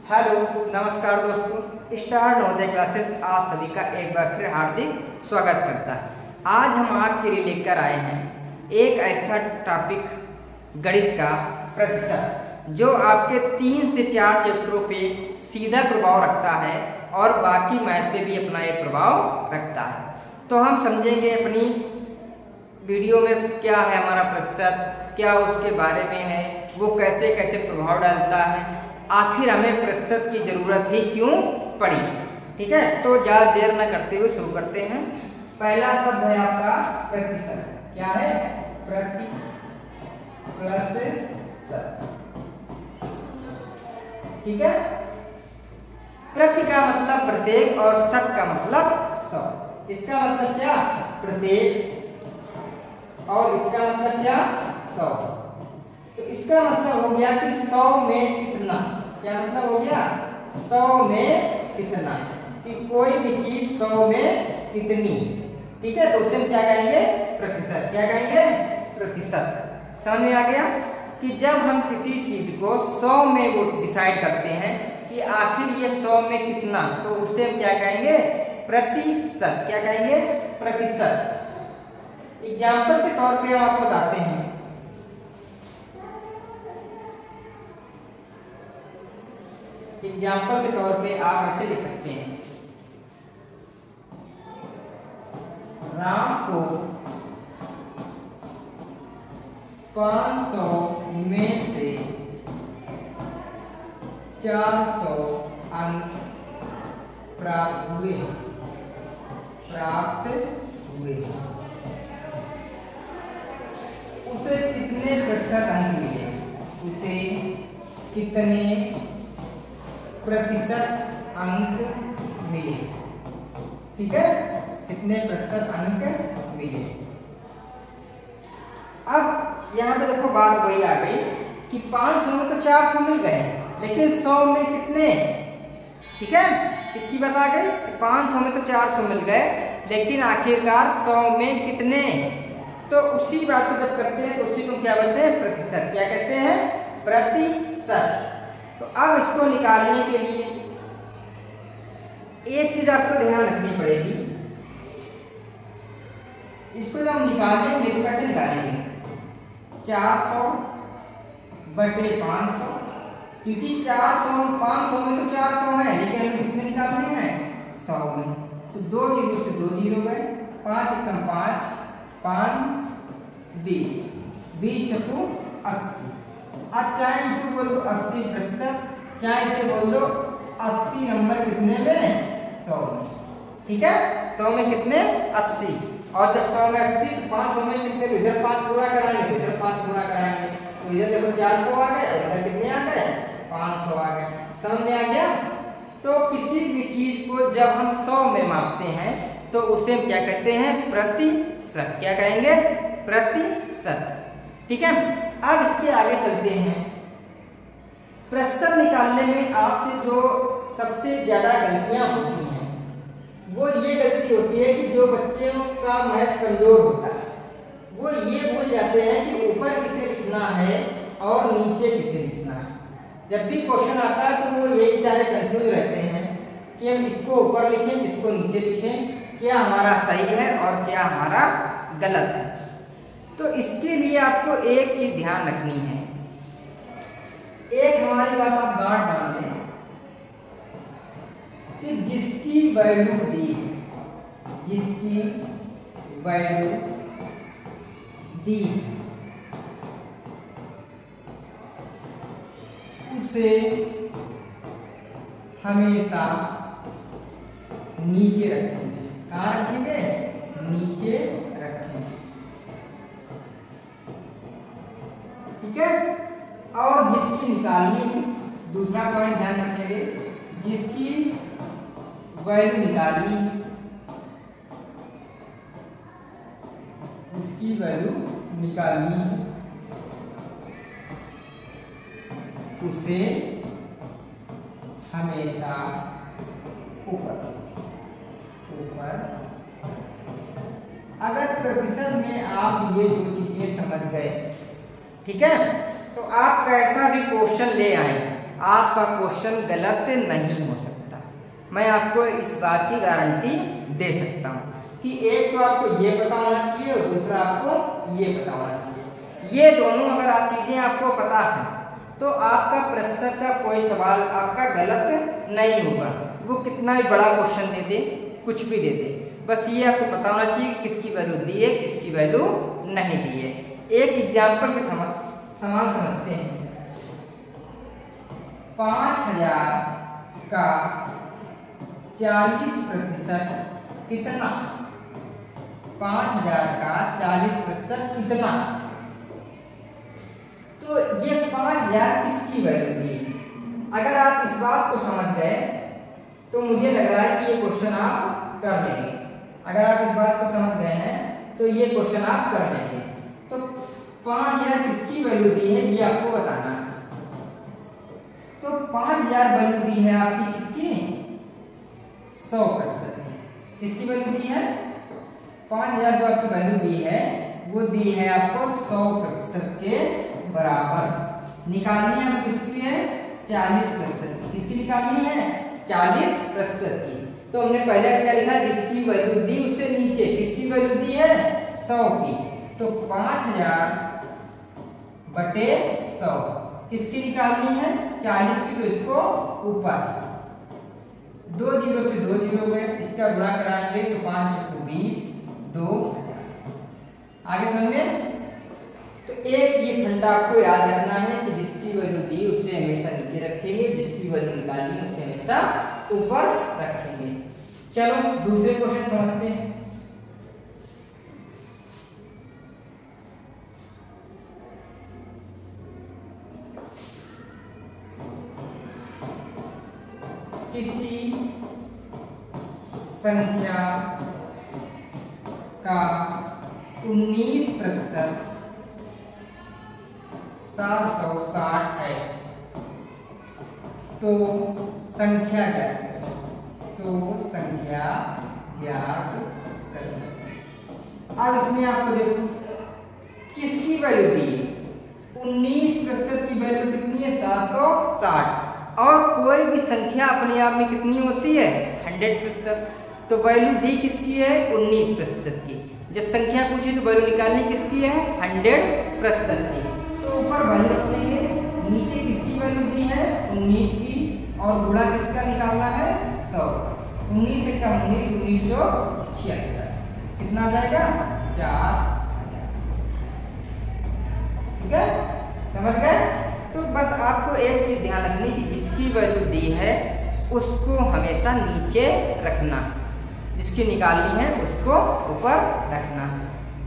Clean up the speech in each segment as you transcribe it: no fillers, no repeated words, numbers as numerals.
Hello नमस्कार दोस्तों, star Navodaya classes आप सभी का एक बार फिर हार्दिक स्वागत करता है। आज हम आपके लिए लेकर आए हैं एक ऐसा टॉपिक गणित का प्रतिशत जो आपके 3 से 4 चैप्टरों पे सीधा प्रभाव रखता है और बाकी मैथ पे भी अपना एक प्रभाव रखता है। तो हम समझेंगे अपनी वीडियो में क्या है हमारा प्रतिशत, क्या उसके बारे में है, वो कैसे कैसे प्रभाव डालता है, आखिर हमें प्रतिशत की जरूरत ही क्यों पड़ी। ठीक है, तो ज्यादा देर न करते हुए शुरू करते हैं। पहला शब्द है आपका प्रतिशत। क्या है? प्रतिशत। ठीक है, प्रति का मतलब प्रत्येक और शत का मतलब 100। इसका मतलब क्या? प्रत्येक और इसका मतलब क्या? 100। तो इसका मतलब हो गया कि 100 में कितना। क्या मतलब हो गया? 100 में कितना, कि कोई भी चीज 100 में कितनी। ठीक है, तो उसे हम क्या कहेंगे? प्रतिशत। क्या कहेंगे? प्रतिशत। समझ में आ गया कि जब हम किसी चीज को 100 में वो डिसाइड करते हैं कि आखिर ये 100 में कितना, तो उसे हम क्या कहेंगे? प्रतिशत। क्या कहेंगे? प्रतिशत। एग्जाम्पल के तौर पे हम आपको बताते हैं। एग्जाम्पल के तौर पे आप ऐसे लिख सकते हैं, राम को 500 में से 400 अंक प्राप्त हुए। उसे कितने प्रतिशत अंक मिले? उसे कितने प्रतिशत अंक मिले? ठीक है, कितने प्रतिशत अंक मिले। अब यहां पे देखो बात वही आ गई कि 500 में तो 400 मिल गए, लेकिन 100 में कितने? ठीक है, इसकी बात आ गई। 500 में तो 400 मिल गए, लेकिन आखिरकार 100 में कितने? तो उसी बात को जब करते हैं तो उसी को क्या बोलते हैं? प्रतिशत। क्या कहते हैं? प्रतिशत। तो अब इसको निकालने के लिए एक चीज आपको ध्यान रखनी पड़ेगी। इसको जब हम निकालेंगे तो कैसे निकालेंगे? 400 बटे 500, क्योंकि 500 में तो 400 है, लेकिन हमें किसमें निकालने हैं? 100 में। तो 2 जीरो से 2 जीरो गए, 5 एकम 5, 5 20, 20 चक्कू 80। अब चाहे इसको बोल दो 80%, चाहे इसे बोल दो 80 नंबर कितने में? 100 में। ठीक है, 100 में कितने? 80। और जब 100 में 80 तो 500 में कितने? तो इधर 5 पूरा कराएंगे, तो इधर 5 पूरा कराएंगे, तो इधर देखो 400 आ गए, इधर कितने आ गए? 500 आ गए। समझ में आ गया? तो किसी भी चीज को जब हम 100 में मापते हैं तो उसे हम क्या कहते हैं? प्रतिशत। क्या कहेंगे? प्रतिशत। ठीक है, अब इसके आगे चलते हैं। प्रतिशत निकालने में आपसे जो सबसे ज्यादा गलतियां होती हैं वो ये गलती होती है कि जो बच्चों का मैथ कमजोर होता है वो ये भूल जाते हैं कि ऊपर किसे लिखना है और नीचे किसे लिखना है। जब भी क्वेश्चन आता है तो वो यही सारे कंफ्यूज रहते हैं कि हम इसको ऊपर लिखें, इसको नीचे लिखें, क्या हमारा सही है और क्या हमारा गलत है। तो इसके लिए आपको एक चीज ध्यान रखनी है। एक हमारी बात आप गांठ डाल दें कि जिसकी वैल्यू दी उसे हमेशा नीचे रखेंगे। कहाँ रखेंगे? नीचे रखेंगे। ठीक है, और जिसकी निकालनी, दूसरा पॉइंट ध्यान रखेंगे, जिसकी वैल्यू निकालनी, उसे हमेशा ऊपर। अगर प्रतिशत में आप ये 2 चीजें समझ गए, ठीक है, तो आप कैसा भी क्वेश्चन ले आए आपका क्वेश्चन गलत नहीं हो सकता। मैं आपको इस बात की गारंटी दे सकता हूँ कि एक तो आपको ये पता होना चाहिए और दूसरा आपको ये पता होना चाहिए। ये दोनों अगर आप चीजें आपको पता है तो आपका प्रतिशत का कोई सवाल आपका गलत नहीं होगा। वो कितना भी बड़ा क्वेश्चन दे दे, कुछ भी दे दे, बस ये आपको पता होना चाहिए कि किसकी वैल्यू दी है, किसकी वैल्यू नहीं दी है। एक एग्जाम्पल के समान समझते हैं। 5000 का 40% कितना? 5000 का 40% कितना? तो ये 5000 किसकी वैल्यू दी है? अगर आप इस बात को समझ गए तो मुझे लग रहा है कि ये क्वेश्चन आप कर लेंगे। अगर आप इस बात को समझ गए हैं तो ये क्वेश्चन आप कर लेंगे। तो 5000 किसकी वैल्यू दी है ये आपको बताना है। तो 5000 वैल्यू दी है आपकी किसकी? 100%। किसकी वैल्यू दी है? 5000 जो आपकी वैल्यू दी है वो दी है आपको 100% के बराबर। निकालनी है किसकी है? 40% की। किसकी निकालनी है? 40% की। तो हमने पहले क्या लिखा? जिसकी वैल्यू दी उससे नीचे किसकी वैल्यू दी है? 100 की। तो 5000 बटे 100 किसकी निकालनी है? 40 की। तो इसको ऊपर 2 जीरो से 2 जीरो गए, इसका गुणा कराएंगे तो 5 × 20 2000। आगे समझे? तो एक ये फंडा आपको याद रखना है कि जिसकी वैल्यू दी उससे हमेशा नीचे रखेंगे, जिसकी वैल्यू निकाली उससे हमेशा ऊपर रखेंगे। चलो दूसरे क्वेश्चन समझते हैं। किसी संख्या का 19% 760 है तो संख्या ज्ञात करें। तो संख्या ज्ञात करें। अब इसमें आपको देखो किसकी वैल्यू दी है? 19% की वैल्यू कितनी है? 760। और कोई भी संख्या अपने आप में कितनी होती है? 100%। तो वैल्यू दी किसकी है? 19% की। जब संख्या पूछी तो वैल्यू निकालनी किसकी है? 100% की। तो ऊपर वैल्यू रखेंगे, नीचे किसकी वैल्यू दी है? 19 की, और गुणा किसका निकालना है? 100। 19 से 19 1976 कितना जाएगा? 4000। ठीक है, समझ गए? तो बस आपको एक चीज ध्यान रखनी कि जिसकी वैल्यू दी है उसको हमेशा नीचे रखना, जिसकी निकालनी है उसको ऊपर रखना।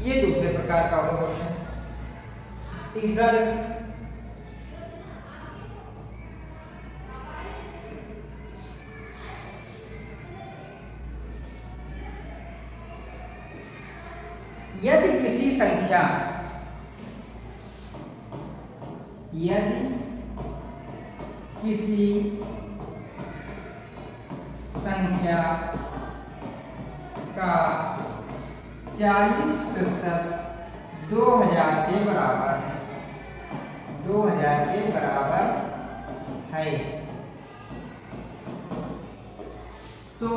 ये दूसरे प्रकार का होगा क्वेश्चन। तीसरा देखिए, यदि किसी संख्या का 40% 2000 के बराबर है, 2000 के बराबर है, तो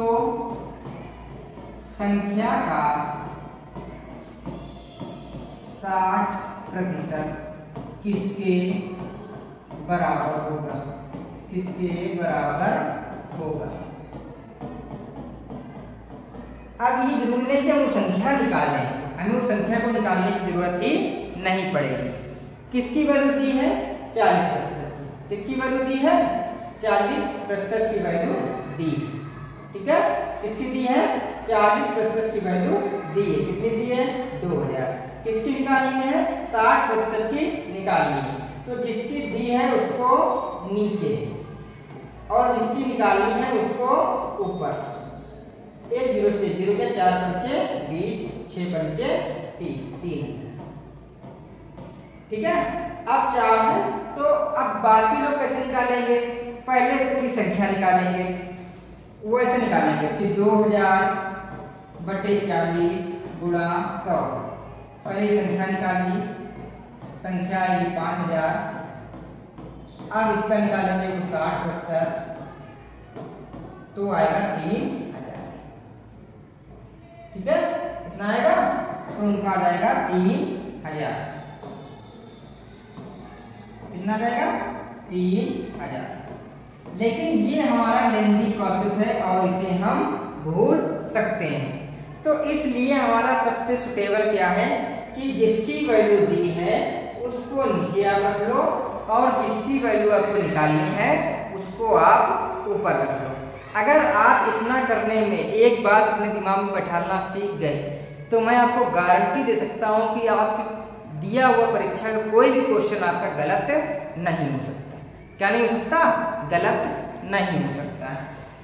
संख्या का 60% किसके बराबर होगा? किसके बराबर होगा? अब ये जरूरी नहीं कि हम उस संख्या निकालें, हमें उस संख्या को निकालने की जरूरत ही नहीं पड़ेगी। किसकी वैल्यू दी है? 40% की। किसकी वैल्यू दी है? 40% की वैल्यू दी। ठीक है, किसकी दी है? 40% की वैल्यू दी है। कितनी दी है? 2000। किसकी निकालनी है? 60% की निकालनी है। तो जिसकी दी है उसको नीचे और जिसकी निकालनी है उसको ऊपर। 1 0 से 0 के 4 पंचे 20, 6 पंचे 30, 3। ठीक है, अब 4 है तो अब बाकी लोग कैसे निकालेंगे? पहले पूरी संख्या निकालेंगे, वो ऐसे निकालेंगे कि 2000 बटे 40 गुणा 100। पहले संख्या निकाली, संख्या आएगी 5000 अब इसका निकालेंगे तो 60 तो आएगा 3000। ठीक है, कितना आएगा? तो उनका आ जाएगा 3000। कितना जाएगा? 3000। लेकिन ये हमारा लेंथी प्रोसेस है और इसे हम भूल सकते हैं, तो इसलिए हमारा सबसे सुटेबल क्या है कि जिसकी वैल्यू दी है उसको नीचे आप रख लो और जिसकी वैल्यू आपको निकालनी है उसको आप ऊपर रख लो। अगर आप इतना करने में एक बात अपने दिमाग में बैठाना सीख गए तो मैं आपको गारंटी दे सकता हूं कि आपके दिया हुआ परीक्षा का कोई भी क्वेश्चन आपका गलत नहीं हो सकता। क्या नहीं हो सकता? गलत नहीं हो सकता है।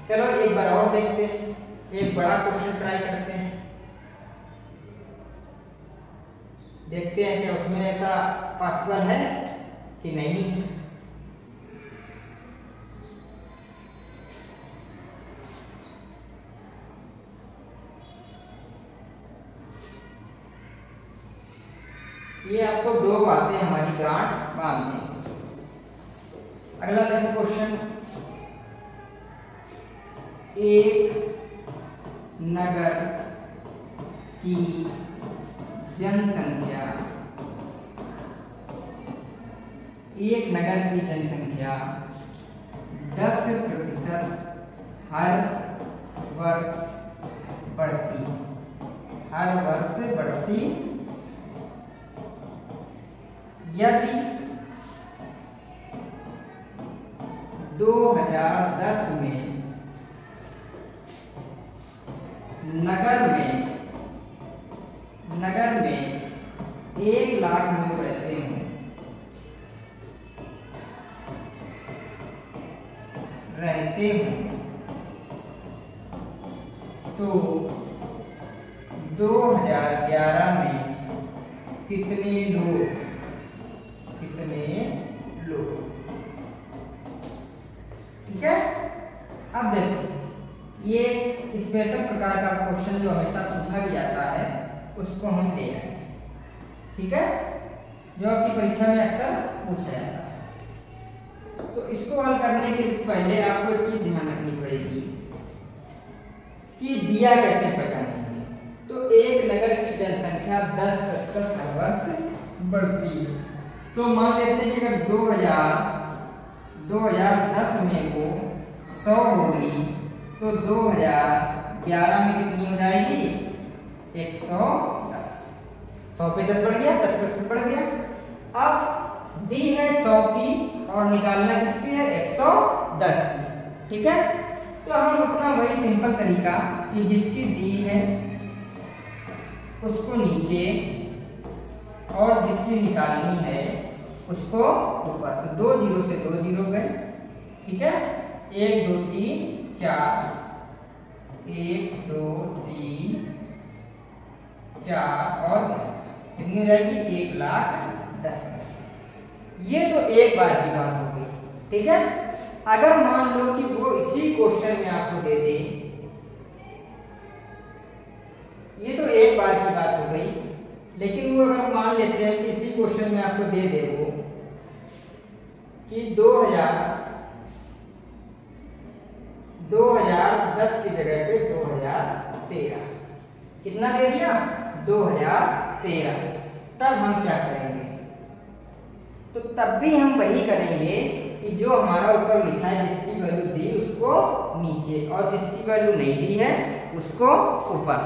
चलो एक बार और देखते हैं, एक बड़ा क्वेश्चन ट्राई करते हैं, देखते हैं कि उसमें ऐसा पॉसिबल है कि नहीं। ये आपको दो बातें हमारी गांठ बांध देंगी। अगला देखो क्वेश्चन, एक नगर की जनसंख्या, एक नगर की जनसंख्या 10% हर वर्ष बढ़ती, हर वर्ष बढ़ती यदि 2010 में नगर में 1 लाख लोग रहते हैं, तो 2011 में कितने लोग ठीक है। अब देखो ये स्पेशल प्रकार का क्वेश्चन जो हमेशा पूछा भी जाता है उसको हम ले आए, ठीक है, जो आपकी परीक्षा में अक्सर पूछा जाता है। तो इसको हल करने के पहले आपको एक चीज ध्यान रखनी पड़ेगी कि दिया कैसे पहचानेंगे। तो एक नगर की जनसंख्या 10% हर वर्ष बढ़ती है, तो मान लेते हैं कि अगर 2010 में वो 100 होगी तो 2011 में कितनी हो जाएगी? 110। 100 पे 10 बढ़ गया, 10% बढ़ गया। अब दी है 100 की और निकालना किसकी है? 110 की, ठीक है। तो हम अपना वही सिंपल तरीका कि जिसकी दी है उसको नीचे और जिसकी निकालनी है उसको ऊपर, तो 2 जीरो से 2 जीरो गए, ठीक है। 1 2 3 4, 1 2 3 4 और कितनी हो जाएगी? 1,10,000। ये तो एक बार की बात हो गई, ठीक है। अगर मान लो कि वो इसी क्वेश्चन में आपको दे दे, ये तो एक बार की बात हो गई, लेकिन वो अगर मान लेते हैं कि इसी क्वेश्चन में आपको दे दे वो कि 2010 की जगह पे 2013, कितना दे दिया? 2013। तब हम क्या करेंगे? तो तब भी हम वही करेंगे कि जो हमारा ऊपर लिखा है जिसकी वैल्यू दी उसको नीचे और जिसकी वैल्यू नहीं दी है उसको ऊपर।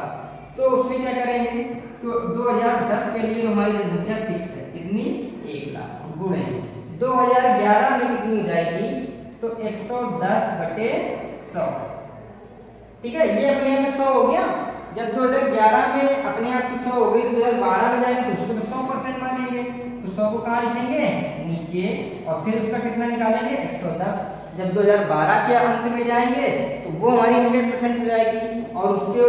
तो उसमें क्या करेंगे? तो 2010 के लिए हमारी जनसंख्या फिक्स है, कितनी? 1 लाख गुणे 2011 में कितनी हो जाएगी? तो 110/100, ठीक है। ये अपने आप में 100 हो गया। जब 2011 में अपने आप की 100 हो गई तो 2012 में जाएंगे तो उसको 100% मानेंगे, तो 100 को कहाँ लिखेंगे? नीचे, और फिर उसका कितना निकालेंगे? 110। जब 2012 के अंत में जाएंगे तो वो हमारी 100% हो जाएगी और उसके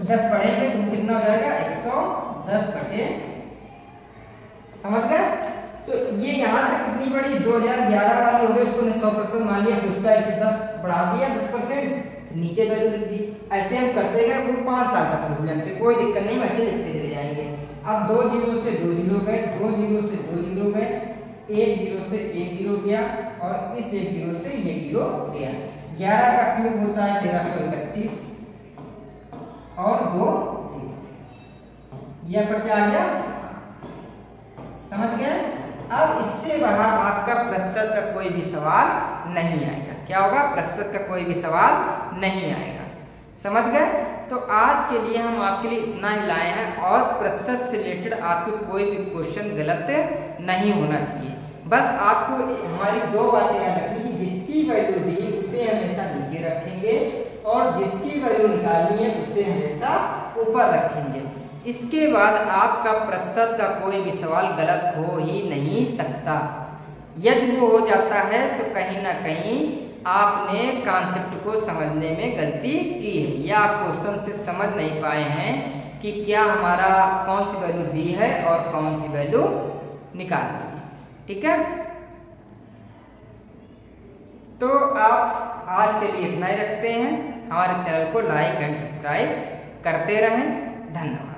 10 पढ़ेंगे तो कितना हो जाएगा? 110/, समझ गए। तो ये यहाँ तक कितनी बड़ी 2011 वाली हो गई, उसको 100% मान लिया, उसका इसे 10 बढ़ा दिया 10%, नीचे वैल्यू लिख दी। ऐसे हम करते गए, वो 5 साल तक पूछ लिया हमसे, कोई दिक्कत नहीं, वैसे लिखते चले जाएंगे। अब 2 जीरो से 2 जीरो गए, 2 जीरो से 2 जीरो गए, एक जीरो से एक जीरो गया और इस एक जीरो से ये जीरो गया। 11 का क्यूब होता है 1331 और 2 ये पर क्या आ गया, समझ गए। अब इससे बाहर आपका प्रतिशत का कोई भी सवाल नहीं आएगा। क्या होगा, प्रतिशत का कोई भी सवाल नहीं आएगा, समझ गए। तो आज के लिए हम आपके लिए इतना ही लाए हैं और प्रतिशत से रिलेटेड आपको कोई भी क्वेश्चन गलत नहीं होना चाहिए। बस आपको हमारी दो बातें याद रखनी कि जिसकी वैल्यू दी उसे हमेशा नीचे रखेंगे और जिसकी वैल्यू निकालनी है उसे हमेशा ऊपर रखेंगे। इसके बाद आपका प्रतिशत का कोई भी सवाल गलत हो ही नहीं सकता। यदि वो हो जाता है तो कहीं ना कहीं आपने कॉन्सेप्ट को समझने में गलती की है या आप क्वेश्चन से समझ नहीं पाए हैं कि क्या हमारा कौन सी वैल्यू दी है और कौन सी वैल्यू निकालनी है। ठीक है, तो आप आज के लिए इतना ही रखते हैं। हमारे चैनल को लाइक एंड सब्सक्राइब करते रहें। धन्यवाद।